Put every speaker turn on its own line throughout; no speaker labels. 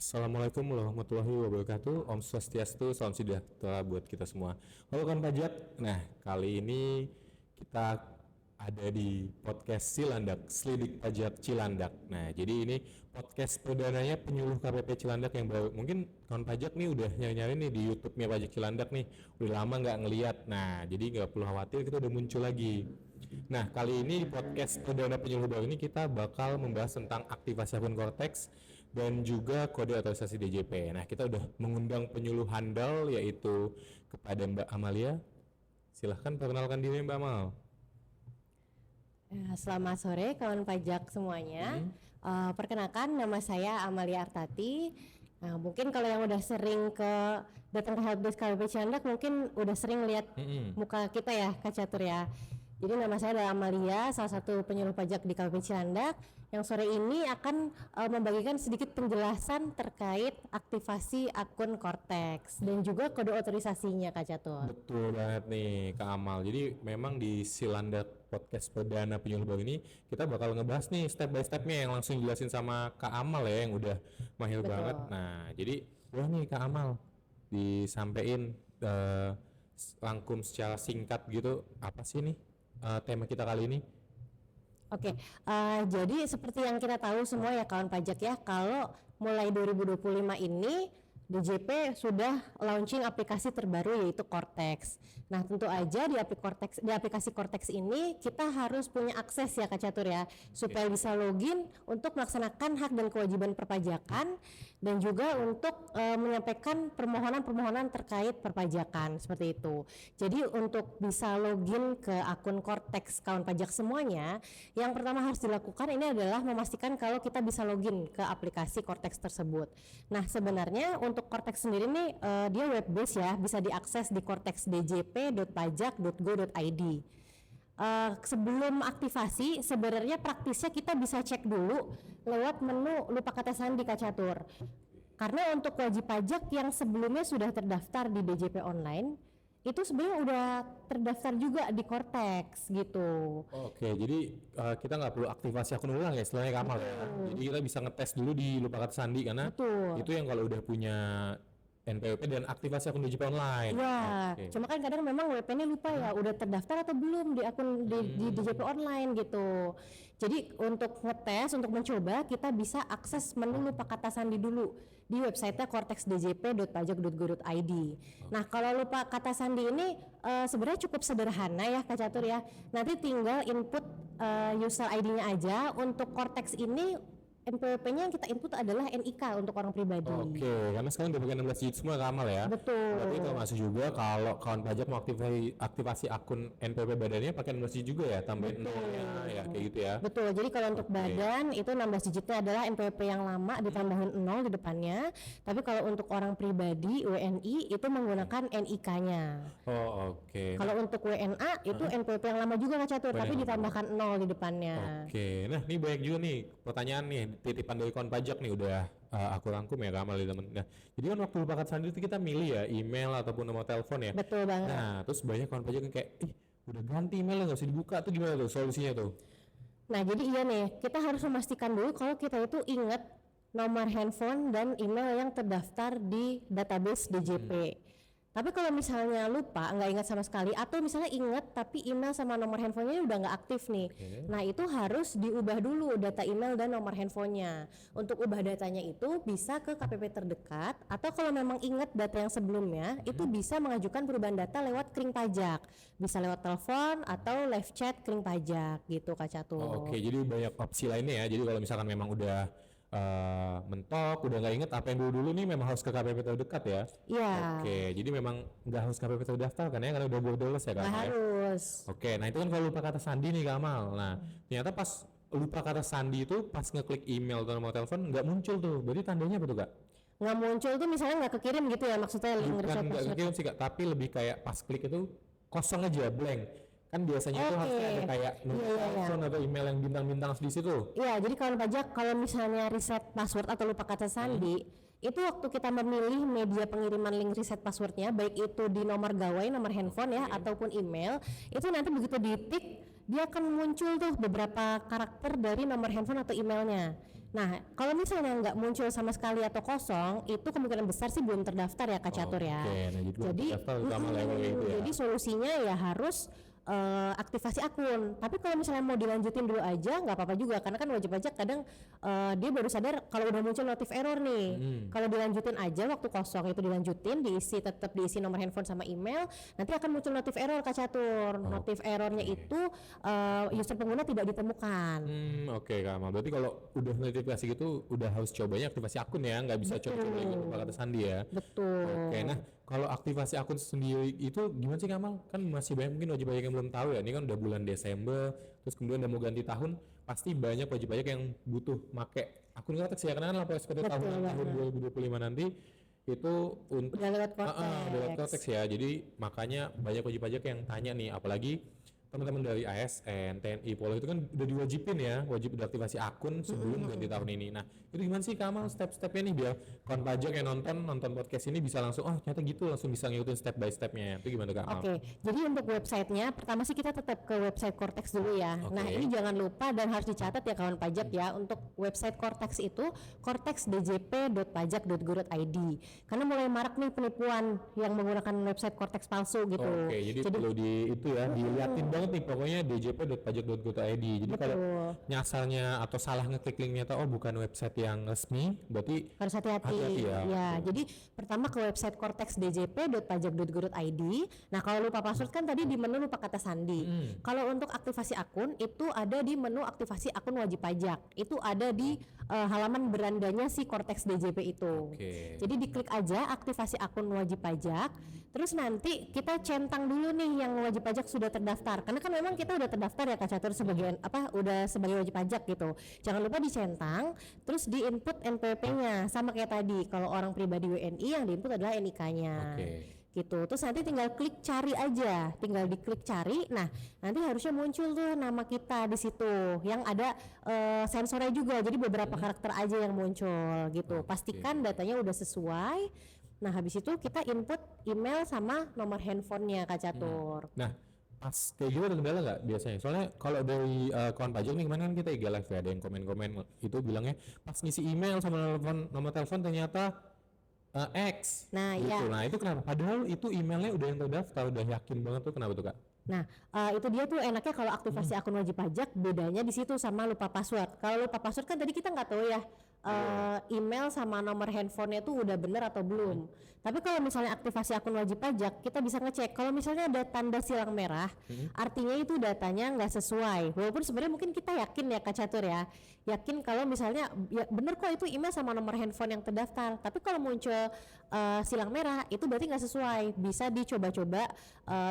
Assalamualaikum warahmatullahi wabarakatuh. Om Swastiastu, salam sejahtera buat kita semua. Halo kawan pajak. Nah, kali ini kita ada di podcast Cilandak, Selidik Pajak Cilandak. Nah, jadi ini podcast perdananya penyuluh KPP Cilandak yang baru. Mungkin kawan pajak nih udah nyari-nyari nih di YouTube-nya Pajak Cilandak nih. Udah lama nggak ngeliat. Nah, jadi nggak perlu khawatir, kita udah muncul lagi. Nah, kali ini di podcast perdana penyuluh baru ini kita bakal membahas tentang aktivasi akun Cortex dan juga kode otorisasi DJP. Nah, kita udah mengundang penyuluh handal yaitu kepada Mbak Amalia. Silahkan perkenalkan diri Mbak Amal.
Selamat sore kawan pajak semuanya. Perkenalkan, nama saya Amalia Artati. Nah, mungkin kalau yang udah sering datang ke helpdesk KPP Cilandak mungkin udah sering lihat muka kita ya, Kak Catur ya. Jadi nama saya adalah Amalia, salah satu penyuluh pajak di KPP Cilandak yang sore ini akan membagikan sedikit penjelasan terkait aktivasi akun Cortex dan juga kode otorisasinya, Kak Catur.
Betul banget nih Kak Amal. Jadi memang di Cilandak podcast perdana penyuluh baru ini kita bakal ngebahas nih step by stepnya yang langsung jelasin sama Kak Amal ya yang udah mahir banget. Nah, jadi wah nih Kak Amal disampein rangkum secara singkat gitu apa sih nih tema kita kali ini?
Oke, jadi seperti yang kita tahu semua ya kawan pajak ya, kalau mulai 2025 ini DJP sudah launching aplikasi terbaru yaitu Cortex. Nah, tentu aja di aplikasi Cortex ini kita harus punya akses ya Kak Catur ya, supaya bisa login untuk melaksanakan hak dan kewajiban perpajakan dan juga untuk menyampaikan permohonan-permohonan terkait perpajakan seperti itu. Jadi untuk bisa login ke akun Cortex kawan pajak semuanya, yang pertama harus dilakukan ini adalah memastikan kalau kita bisa login ke aplikasi Cortex tersebut. Nah, sebenarnya untuk Cortex sendiri nih dia web based ya, bisa diakses di cortexdjp.pajak.go.id. Sebelum aktivasi sebenarnya praktisnya kita bisa cek dulu lewat menu lupa kata sandi Kak Catur. Karena untuk wajib pajak yang sebelumnya sudah terdaftar di DJP online itu sebenarnya udah terdaftar juga di Cortex gitu.
Oke, jadi kita nggak perlu aktivasi akun ulang ya istilahnya Kamal ya. Jadi kita bisa ngetes dulu di lupa kata sandi karena itu yang kalau udah punya NPWP dan aktivasi akun DJP online.
Ya, cuma kan kadang memang WP-nya lupa ya udah terdaftar atau belum di akun di DJP online gitu. Jadi untuk ngetes, untuk mencoba kita bisa akses menu lupa kata sandi dulu di website-nya cortexdjp.pajak.go.id. Nah, kalau lupa kata sandi ini sebenarnya cukup sederhana ya Kak Catur ya. Nanti tinggal input user ID-nya aja. Untuk Cortex ini NPWP-nya yang kita input adalah NIK untuk orang pribadi.
Oke, karena sekarang udah pakai 16 digit semua Kamal ya.
Betul.
Berarti itu masuk juga kalau kawan pajak mau aktivasi akun NPWP badannya pakai 16 digit juga ya, tambahin nolnya ya kayak gitu ya.
Betul. Jadi kalau untuk badan itu 16 digitnya adalah NPWP yang lama ditambahin 0 di depannya. Tapi kalau untuk orang pribadi WNI itu menggunakan NIK-nya.
Oh, oke.
Kalau untuk WNA itu NPWP yang lama juga Kak Catur, tapi ditambahkan 0 di depannya.
Oke. Nah, ini banyak juga nih pertanyaan nih titipan dari kawan pajak nih udah aku rangkum ya Kamal teman. Nah, jadi kan waktu lupa kata sandi itu kita milih ya email ataupun nomor telepon ya.
Betul banget.
Nah, terus banyak kawan pajak yang kayak udah ganti emailnya nggak usah dibuka tuh gimana tuh solusinya tuh?
Nah, jadi iya nih, kita harus memastikan dulu kalau kita itu ingat nomor handphone dan email yang terdaftar di database DJP. Tapi kalau misalnya lupa, nggak ingat sama sekali, atau misalnya ingat tapi email sama nomor handphonenya udah nggak aktif nih. Nah, itu harus diubah dulu data email dan nomor handphonenya. Untuk ubah datanya itu bisa ke KPP terdekat, atau kalau memang ingat data yang sebelumnya, itu bisa mengajukan perubahan data lewat Kring Pajak. Bisa lewat telepon atau live chat Kring Pajak gitu Kak Catur.
Oke, jadi banyak opsi lainnya ya. Jadi kalau misalkan memang udah mentok, udah nggak inget apa yang dulu nih memang harus ke KPP terdekat ya.
Iya.
Oke, jadi memang nggak harus KPP terdaftar kan ya, karena udah borderless ya kan?
Harus.
Oke, nah itu kan kalau lupa kata sandi nih Kamal. Nah, ternyata pas lupa kata sandi itu pas ngeklik email atau nomor telepon nggak muncul tuh. Berarti tandanya apa tuh Kak?
Nggak muncul tuh misalnya nggak kekirim gitu ya maksudnya link
Bukan nggak kekirim sih Kak, tapi lebih kayak pas klik itu kosong aja, blank. Kan biasanya itu harusnya ada kayak telepon atau email yang bintang-bintang di situ.
Iya, jadi kawan pajak kalau misalnya reset password atau lupa kata sandi, itu waktu kita memilih media pengiriman link reset passwordnya, baik itu di nomor gawai, nomor handphone ya, ataupun email, itu nanti begitu ditik, dia akan muncul tuh beberapa karakter dari nomor handphone atau emailnya. Nah, kalau misalnya nggak muncul sama sekali atau kosong, itu kemungkinan besar sih belum terdaftar ya Kak Catur ya.
Oke, nah jadi daftar utama level itu ya.
Jadi solusinya ya harus aktivasi akun. Tapi kalau misalnya mau dilanjutin dulu aja nggak apa-apa juga, karena kan wajib pajak kadang dia baru sadar kalau udah muncul notif error nih. Kalau dilanjutin aja waktu kosong itu dilanjutin, tetap diisi nomor handphone sama email, nanti akan muncul notif error Kak Catur. Notif errornya itu user pengguna tidak ditemukan.
Oke Kak Amal. Berarti kalau udah notifikasi gitu udah harus cobanya aktivasi akun ya, nggak bisa coba-coba ikut Pak Kata Sandi ya.
Betul.
Oke, nah kalau aktivasi akun sendiri itu gimana sih Kamal? Kan masih banyak mungkin wajib pajak yang belum tahu ya. Ini kan udah bulan Desember, terus kemudian udah mau ganti tahun, pasti banyak wajib pajak yang butuh make akun Cortex ya. Karena kan laporan SPT tahun 2025 nanti itu untuk
Udah lewat Cortex.
udah lewat Cortex ya. Jadi makanya banyak wajib pajak yang tanya nih, apalagi teman-teman dari ASN, TNI, Polri itu kan udah diwajibin ya, wajib aktivasi akun sebelum ganti tahun ini. Nah, itu gimana sih Kamal step-stepnya nih biar kawan pajak yang nonton podcast ini bisa langsung, oh ternyata gitu, langsung bisa ngikutin step by stepnya. Itu gimana Kamal?
Oke, jadi untuk websitenya, pertama sih kita tetap ke website Cortex dulu ya. Nah ini jangan lupa dan harus dicatat ya kawan pajak ya, untuk website Cortex itu cortexdjp.pajak.go.id. Karena mulai marak nih penipuan yang menggunakan website Cortex palsu gitu.
Oke, jadi perlu diliatin banget nih pokoknya djp.pajak.go.id. Jadi kalau nyasarnya atau salah ngeklik linknya atau bukan website yang resmi, berarti
harus hati-hati ya. Jadi pertama ke website cortexdjp.pajak.go.id. Nah kalau lupa password kan tadi di menu lupa kata sandi. Kalau untuk aktivasi akun itu ada di menu aktivasi akun wajib pajak. Itu ada di halaman berandanya si Cortex DJP itu. Jadi diklik aja aktivasi akun wajib pajak. Terus nanti kita centang dulu nih yang wajib pajak sudah terdaftar. Karena kan memang kita udah terdaftar ya Kak Catur sebagai udah sebagai wajib pajak gitu. Jangan lupa dicentang, terus di input NPWP-nya sama kayak tadi. Kalau orang pribadi WNI yang di input adalah NIK-nya. Gitu. Terus nanti tinggal klik cari aja, tinggal diklik cari. Nah, nanti harusnya muncul tuh nama kita di situ yang ada sensornya juga. Jadi beberapa karakter aja yang muncul gitu. Pastikan datanya udah sesuai. Nah, habis itu kita input email sama nomor handphonenya Kak Catur.
Nah, pas kayak gitu ada kendala nggak biasanya? Soalnya kalau dari kawan pajak nih kemarin kan kita IG live ya, ada yang komen-komen itu bilangnya pas ngisi email sama nomor telepon ternyata X.
Nah,
gitu.
ya.
Nah, itu kenapa? Padahal itu emailnya udah yang terdaftar, udah yakin banget tuh, kenapa tuh Kak?
Nah, itu dia tuh enaknya kalau aktivasi akun wajib pajak bedanya di situ sama lupa password. Kalau lupa password kan tadi kita nggak tahu ya email sama nomor handphonenya tuh udah bener atau belum. Tapi kalau misalnya aktivasi akun wajib pajak, kita bisa ngecek. Kalau misalnya ada tanda silang merah, artinya itu datanya nggak sesuai. Walaupun sebenarnya mungkin kita yakin ya Kak Catur ya, yakin kalau misalnya ya bener kok itu email sama nomor handphone yang terdaftar. Tapi kalau muncul silang merah, itu berarti nggak sesuai. Bisa dicoba-coba.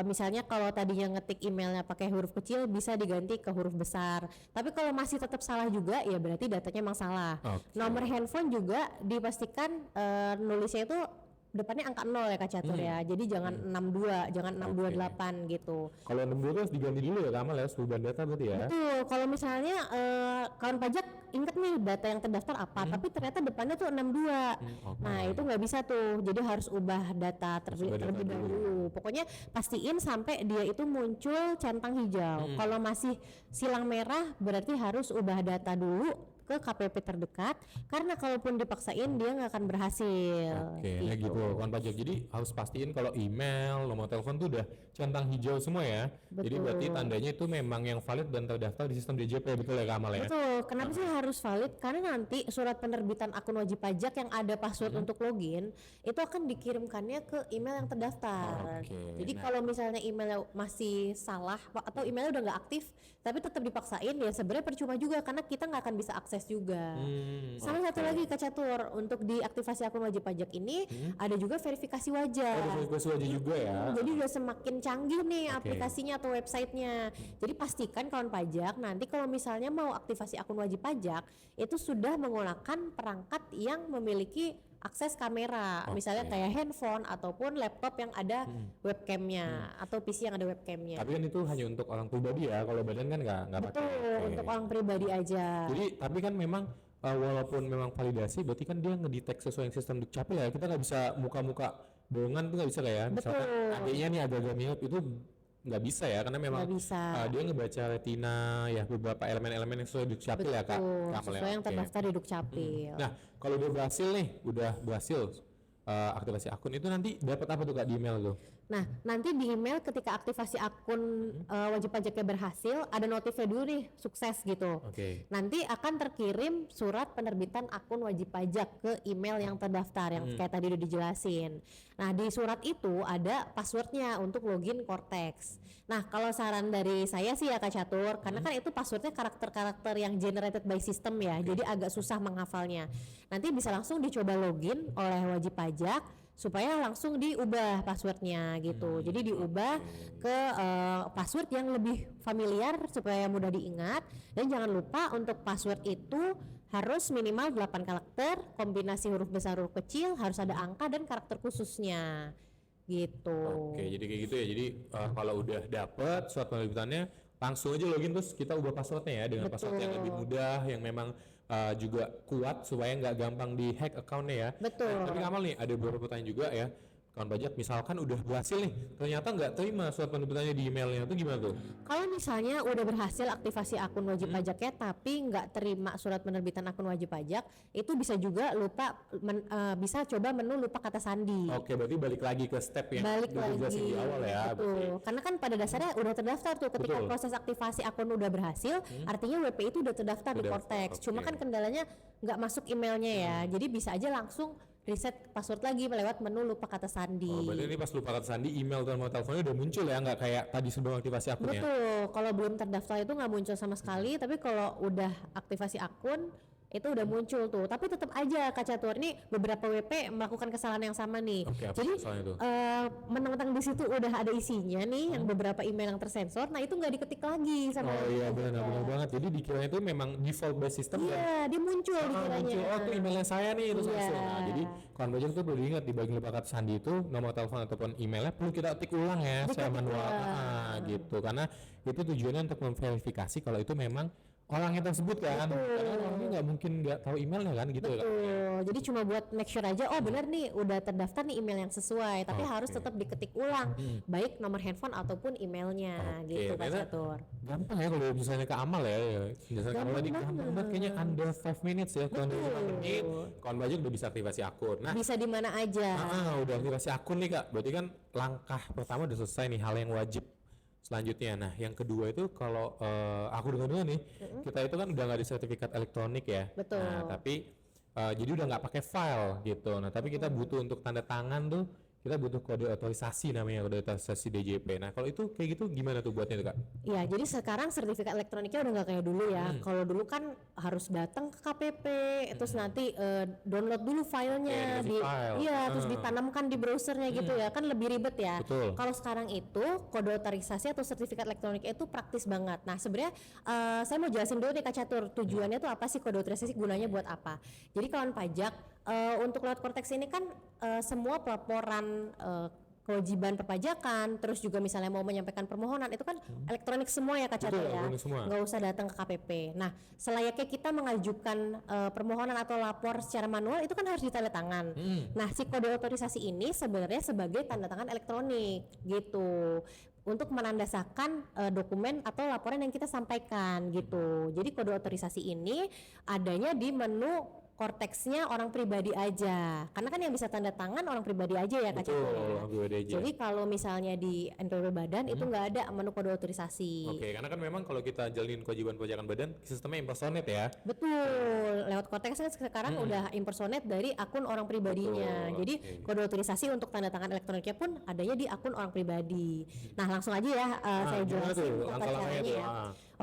Misalnya kalau tadinya ngetik emailnya pakai huruf kecil, bisa diganti ke huruf besar. Tapi kalau masih tetap salah juga, ya berarti datanya emang salah. Nomor handphone juga dipastikan nulisnya itu depannya angka 0 ya Kak Catur ya. Jadi jangan 62, jangan 628 gitu.
Kalau 62 harus diganti dulu ya Kamal ya, perubahan data berarti ya.
Betul. Kalau misalnya kawan pajak ingat nih data yang terdaftar apa, tapi ternyata depannya tuh 62. Nah, itu nggak bisa tuh. Jadi harus ubah data terlebih dahulu. Pokoknya pastiin sampai dia itu muncul centang hijau. Kalau masih silang merah berarti harus ubah data dulu ke KPP terdekat, karena kalaupun dipaksain dia nggak akan berhasil.
Nah gitu kawan pajak. Jadi harus pastiin kalau email, nomor telepon tuh udah centang hijau semua ya. Jadi berarti tandanya itu memang yang valid dan terdaftar di sistem DJP, betul ya Kamal ya?
Betul. Kenapa sih harus valid? Karena nanti surat penerbitan akun wajib pajak yang ada password untuk login itu akan dikirimkannya ke email yang terdaftar. Jadi kalau misalnya emailnya masih salah atau emailnya udah nggak aktif tapi tetap dipaksain, ya sebenarnya percuma juga karena kita nggak akan bisa akses juga. Sama satu lagi Kak Catur, untuk diaktifasi akun wajib pajak ini ada juga verifikasi wajah.
Ada verifikasi wajah juga ya.
Jadi udah semakin canggih nih aplikasinya atau websitenya. Jadi pastikan kawan pajak nanti kalau misalnya mau aktivasi akun wajib pajak itu sudah menggunakan perangkat yang memiliki akses kamera, misalnya kayak handphone ataupun laptop yang ada webcamnya atau PC yang ada webcamnya.
Tapi kan itu hanya untuk orang pribadi ya, kalau badan kan nggak pakai.
Betul, untuk orang pribadi aja.
Jadi tapi kan memang walaupun memang validasi, berarti kan dia ngedetect sesuai yang sistem Dukcapil ya. Kita nggak bisa muka-muka bohongan tuh nggak bisa lah ya. Misalkan adiknya nih agak-agak mirip itu nggak bisa ya, karena memang
Nggak bisa.
dia ngebaca retina ya beberapa elemen-elemen yang sesuai di Dukcapil ya Kak.
Betul,
Kamal ya,
sesuai yang
oke.
terdaftar di Dukcapil.
Nah, kalau udah berhasil nih, udah berhasil aktivasi akun itu nanti dapat apa tuh Kak di email tuh?
Nah, nanti di email ketika aktivasi akun wajib pajaknya berhasil, ada notifnya dulu nih, sukses gitu.
Oke.
Nanti akan terkirim surat penerbitan akun wajib pajak ke email yang terdaftar, yang kayak tadi udah dijelasin. Nah, di surat itu ada passwordnya untuk login Cortex. Nah, kalau saran dari saya sih ya Kak Catur, karena kan itu passwordnya karakter-karakter yang generated by system ya, jadi agak susah menghafalnya. Nanti bisa langsung dicoba login oleh wajib pajak, supaya langsung diubah passwordnya gitu. Jadi diubah ke password yang lebih familiar supaya mudah diingat, dan jangan lupa untuk password itu harus minimal 8 karakter, kombinasi huruf besar huruf kecil, harus ada angka dan karakter khususnya gitu.
Oke, jadi kayak gitu ya. Jadi kalau udah dapet surat penerbitannya, langsung aja login terus kita ubah passwordnya ya dengan password yang lebih mudah, yang memang juga kuat supaya nggak gampang di hack accountnya ya.
Betul.
Tapi Kamal nih ada beberapa pertanyaan juga ya. Kawan pajak misalkan udah berhasil nih, ternyata nggak terima surat penerbitannya di emailnya, itu gimana tuh?
Kalau misalnya udah berhasil aktivasi akun wajib pajaknya tapi nggak terima surat penerbitan akun wajib pajak, itu bisa juga bisa coba menu lupa kata sandi.
Oke, berarti balik lagi ke step yang
Balik
udah dijelasin
lagi,
di awal ya.
betul.
Berarti.
Karena kan pada dasarnya udah terdaftar tuh ketika
Betul.
proses aktivasi akun udah berhasil, artinya WP itu udah terdaftar di
Udah,
Cortex.
oke.
Cuma kan kendalanya nggak masuk emailnya ya, jadi bisa aja langsung reset password lagi lewat menu lupa kata sandi.
Oh, berarti ini pas lupa kata sandi, email dan nomor teleponnya udah muncul ya, nggak kayak tadi sebelum aktivasi akunnya.
Betul, kalau belum terdaftar itu nggak muncul sama sekali, tapi kalau udah aktivasi akun itu udah muncul tuh. Tapi tetap aja Kak Catur, ini beberapa WP melakukan kesalahan yang sama nih.
Oke, apa
Jadi
kesalahannya tuh?
mentang-mentang di situ udah ada isinya nih, yang beberapa email yang tersensor, nah itu nggak diketik lagi sama
Oh iya
wajib
benar
pajak.
banget. Jadi dikiranya itu memang default by system dan
Iya, dia muncul dikiranya.
muncul, oh itu emailnya saya nih terus
Iya.
langsung. Nah, jadi kawan pajak tuh perlu diingat di bagian lupa kata sandi itu nomor telepon ataupun emailnya perlu kita ketik ulang ya secara
Diketik
manual.
ulang.
Gitu karena itu tujuannya untuk memverifikasi kalau itu memang orangnya tersebut kan. Karena orangnya nggak mungkin nggak tahu emailnya kan gitu kan.
Betul. Jadi cuma buat make sure aja, oh benar nih udah terdaftar nih email yang sesuai, tapi harus tetap diketik ulang, baik nomor handphone ataupun emailnya
Oke,
gitu Pak
ternyata
Catur.
Gampang ya kalau misalnya ke Amal ya. Penjelasan Kamal tadi gampang banget kayaknya under 5 minutes ya. Kalau under 5 menit kawan pajak udah bisa aktivasi akun. Nah,
Bisa di mana aja.
udah aktivasi akun nih Kak. Berarti kan langkah pertama udah selesai nih, hal yang wajib selanjutnya. Nah, yang kedua itu kalau aku dengar nih, kita itu kan udah nggak ada sertifikat elektronik ya.
Betul.
Nah, tapi jadi udah nggak pakai file gitu. Nah, tapi kita butuh untuk tanda tangan tuh, kita butuh kode otorisasi namanya, kode otorisasi DJP. Nah, kalau itu kayak gitu gimana tuh buatnya tuh Kak?
Ya, jadi sekarang sertifikat elektroniknya udah nggak kayak dulu ya. Kalau dulu kan harus datang ke KPP, terus nanti download dulu filenya,
dikasih file.
terus ditanamkan di browsernya gitu ya, kan lebih ribet ya.
Betul.
Kalau sekarang itu kode otorisasi atau sertifikat elektronik itu praktis banget. Nah, sebenarnya saya mau jelasin dulu nih Kak Catur, tujuannya tuh apa sih kode otorisasi, gunanya buat apa? Jadi kawan pajak untuk lewat Cortex ini kan semua pelaporan kewajiban perpajakan, terus juga misalnya mau menyampaikan permohonan itu kan elektronik semua ya Kak Catur
Betul,
ya,
elektronik semua.
nggak usah datang ke KPP. Nah, selayaknya kita mengajukan permohonan atau lapor secara manual itu kan harus ditanda tangan. Nah, si kode otorisasi ini sebenarnya sebagai tanda tangan elektronik gitu, untuk menandasakan dokumen atau laporan yang kita sampaikan gitu. Jadi kode otorisasi ini adanya di menu Cortex-nya orang pribadi aja, karena kan yang bisa tanda tangan orang pribadi aja ya Kak Catur ya.
Betul, gue aja.
Jadi kalau misalnya di NPWP Badan itu nggak ada menu kode otorisasi.
Oke, karena kan memang kalau kita jalin kewajiban pajakan badan, sistemnya impersonate ya.
Betul, lewat Cortex kan sekarang udah impersonate dari akun orang pribadinya.
Betul,
Jadi
oke.
kode otorisasi untuk tanda tangan elektroniknya pun adanya di akun orang pribadi. Nah langsung aja ya saya
Gimana
jelasin
tuh
tata
langkah-langkahnya
caranya
tuh?
ya.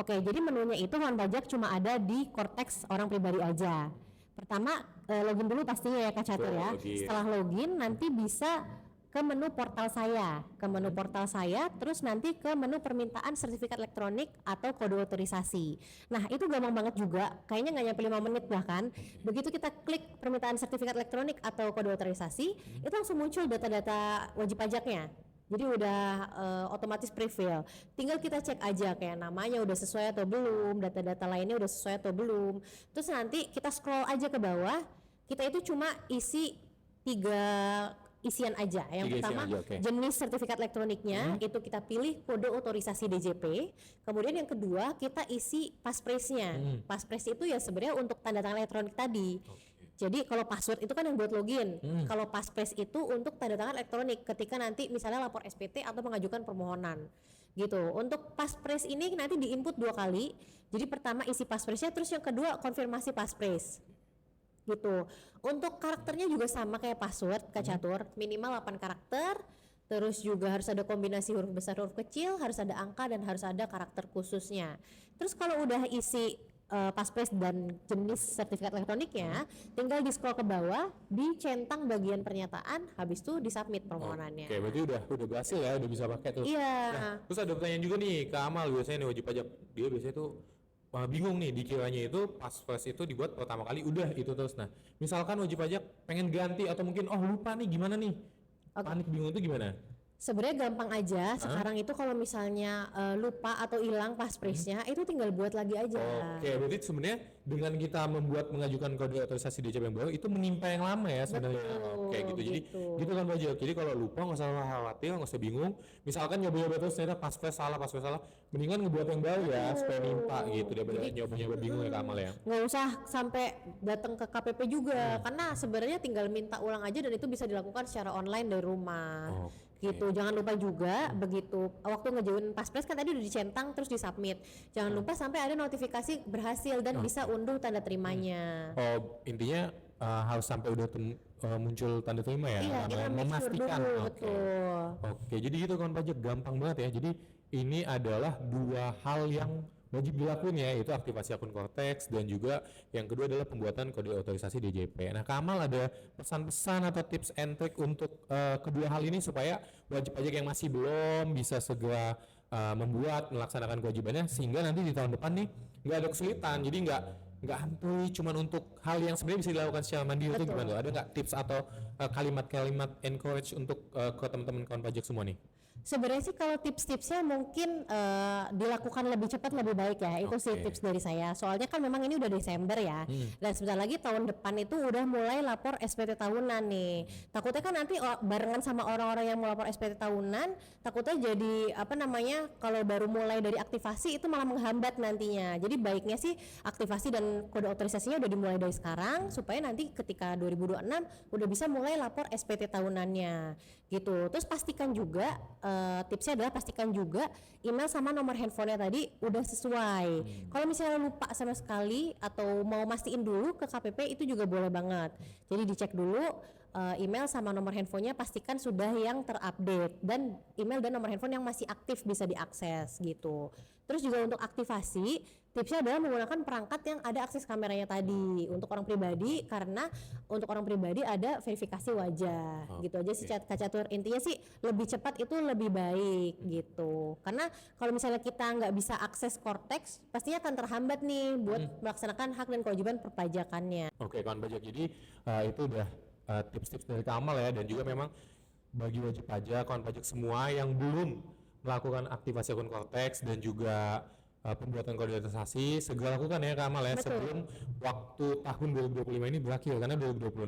Oke, jadi menunya itu kawan pajak cuma ada di Cortex orang pribadi aja. Pertama login dulu pastinya ya Kak Catur
Betul,
ya.
login.
Setelah login nanti bisa ke menu portal saya, terus nanti ke menu permintaan sertifikat elektronik atau kode otorisasi. Nah itu gampang banget juga, kayaknya nggak nyampe 5 menit bahkan. Begitu kita klik permintaan sertifikat elektronik atau kode otorisasi, itu langsung muncul data-data wajib pajaknya. Jadi udah otomatis prefill. Tinggal kita cek aja kayak namanya udah sesuai atau belum, data-data lainnya udah sesuai atau belum. Terus nanti kita scroll aja ke bawah, kita itu cuma isi 3 isian aja. Yang
3 isian
pertama
aja, oke.
jenis sertifikat elektroniknya itu kita pilih kode otorisasi DJP. Kemudian yang kedua kita isi passphrase-nya. Passphrase itu ya sebenarnya untuk tanda tangan elektronik tadi. Jadi kalau password itu kan yang buat login. Kalau passphrase itu untuk tanda tangan elektronik ketika nanti misalnya lapor SPT atau mengajukan permohonan. Gitu. Untuk passphrase ini nanti diinput 2 kali. Jadi pertama isi passphrase-nya, terus yang kedua konfirmasi passphrase. Gitu. Untuk karakternya juga sama kayak password Kak Catur, minimal 8 karakter. Terus juga harus ada kombinasi huruf besar huruf kecil, harus ada angka dan harus ada karakter khususnya. Terus kalau udah isi passphrase dan jenis sertifikat elektroniknya, tinggal di scroll ke bawah, dicentang bagian pernyataan, habis itu disubmit permohonannya.
Oke, berarti udah berhasil ya, udah bisa pakai tuh.
Iya.
Nah, terus ada pertanyaan juga nih ke Amal, biasanya nih wajib pajak, dia biasanya tuh bingung nih, dikiranya itu passphrase itu dibuat pertama kali udah itu terus. Nah, misalkan wajib pajak pengen ganti atau mungkin lupa nih gimana nih? Panik bingung itu gimana?
Sebenarnya gampang aja. Sekarang itu kalau misalnya lupa atau hilang passphrase-nya, itu tinggal buat lagi aja.
Oke, berarti sebenarnya dengan kita mengajukan kode otorisasi DJP yang baru itu menimpa yang lama ya sebenarnya. Oke, gitu. Jadi gitu kan Bajak. Jadi kalau lupa nggak usah khawatir, nggak usah bingung. Misalkan nyoba-nyoba terus ternyata passphrase salah, mendingan ngebuat yang baru ya supaya nimpa gitu daripada nyoba-nyoba bingung ya Kamal ya.
Nggak usah sampai datang ke KPP juga, karena sebenarnya tinggal minta ulang aja dan itu bisa dilakukan secara online dari rumah. Gitu. Jangan lupa juga begitu waktu ngejuin passphrase kan tadi udah dicentang terus disubmit. Jangan lupa sampai ada notifikasi berhasil dan bisa unduh tanda terimanya.
Oh, intinya harus sampai udah muncul tanda terima ya.
Iya, kita
memastikan.
dulu, betul.
Oke, jadi gitu kan pajak gampang banget ya. Jadi ini adalah 2 hal yang wajib dilakuin ya, itu aktivasi akun Cortex dan juga yang kedua adalah pembuatan kode otorisasi DJP. Nah, Kamal ada pesan-pesan atau tips and trick untuk kedua hal ini supaya wajib pajak yang masih belum bisa segera melaksanakan kewajibannya sehingga nanti di tahun depan nih nggak ada kesulitan. Jadi nggak hantui cuman untuk hal yang sebenarnya bisa dilakukan secara mandiri. Itu gimana tuh? Ada nggak tips atau kalimat-kalimat encourage untuk ke teman-teman kawan pajak semua nih?
Sebenarnya sih kalau tips-tipsnya mungkin dilakukan lebih cepat lebih baik ya. Itu sih tips dari saya. Soalnya kan memang ini udah Desember ya. Dan sebentar lagi tahun depan itu udah mulai lapor SPT tahunan nih. Takutnya kan nanti barengan sama orang-orang yang mau lapor SPT tahunan, takutnya jadi kalau baru mulai dari aktivasi itu malah menghambat nantinya. Jadi baiknya sih aktivasi dan kode otorisasinya udah dimulai dari sekarang supaya nanti ketika 2026 udah bisa mulai lapor SPT tahunannya gitu. Terus pastikan juga tipsnya adalah pastikan juga email sama nomor handphonenya tadi udah sesuai. Kalau misalnya lupa sama sekali atau mau mastiin dulu ke KPP itu juga boleh banget. Jadi dicek dulu email sama nomor handphonenya, pastikan sudah yang terupdate dan email dan nomor handphone yang masih aktif bisa diakses gitu. Terus juga untuk aktivasi, tipsnya adalah menggunakan perangkat yang ada akses kameranya tadi untuk orang pribadi, karena untuk orang pribadi ada verifikasi wajah. Gitu aja sih Kak Catur. Intinya sih lebih cepat itu lebih baik gitu. Karena kalau misalnya kita nggak bisa akses Cortex, pastinya akan terhambat nih buat melaksanakan hak dan kewajiban perpajakannya.
Oke, kawan pajak. Jadi itu udah tips-tips dari Kamal ya, dan juga memang bagi wajib pajak, kawan pajak semua yang belum melakukan aktivasi akun Cortex dan juga pembuatan kode otorisasi segera lakukan ya Kamal ya.
Betul.
Sebelum waktu tahun 2025 ini berakhir, karena 2026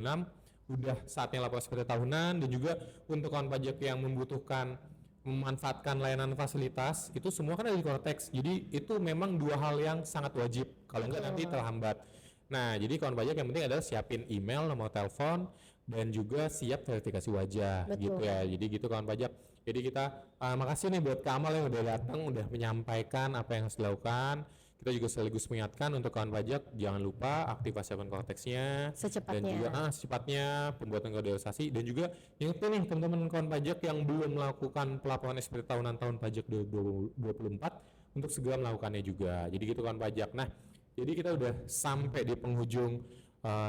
udah saatnya lapor SPT tahunan. Dan juga untuk kawan pajak yang membutuhkan memanfaatkan layanan fasilitas itu semua kan ada di Cortex. Jadi itu memang 2 hal yang sangat wajib, kalau enggak nanti terhambat. Nah, jadi kawan pajak yang penting adalah siapin email, nomor telepon, dan juga siap verifikasi wajah.
Betul.
Gitu ya. Jadi gitu kawan pajak. Jadi kita makasih nih buat Kamal yang udah datang, udah menyampaikan apa yang harus dilakukan. Kita juga sekaligus mengingatkan untuk kawan pajak jangan lupa aktivasi akun Cortex-nya
Secepatnya.
dan juga secepatnya pembuatan kode otorisasi. Dan juga yang penting nih teman-teman kawan pajak yang belum melakukan pelaporan SPT tahunan tahun pajak 2024 untuk segera melakukannya juga. Jadi gitu kawan pajak. Nah, jadi kita udah sampai di penghujung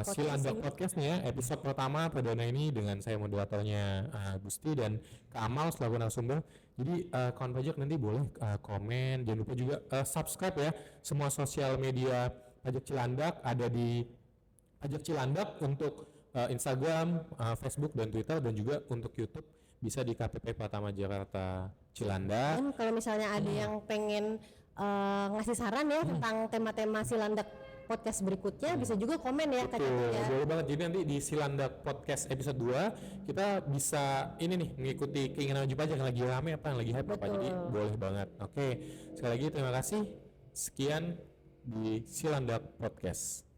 Silandak Podcast nih ya, episode pertama perdana ini dengan saya moderatornya Gusti dan Kak Amal selaku narasumber. Jadi kawan pajak nanti boleh komen, jangan lupa juga subscribe ya semua sosial media Pajak Cilandak, ada di Pajak Cilandak untuk Instagram, Facebook dan Twitter, dan juga untuk YouTube bisa di KPP Pratama Jakarta Cilandak.
Dan kalau misalnya ada yang pengen ngasih saran ya tentang tema-tema Silandak podcast berikutnya bisa juga komen ya Kak
Betul,
Cati ya.
boleh banget. Jadi nanti di Silandak Podcast episode 2 kita bisa ini nih mengikuti keinginan wajib pajak yang lagi rame apa yang lagi hype apa. Jadi
Betul.
boleh banget. Oke, sekali lagi terima kasih. Sekian di Silandak Podcast.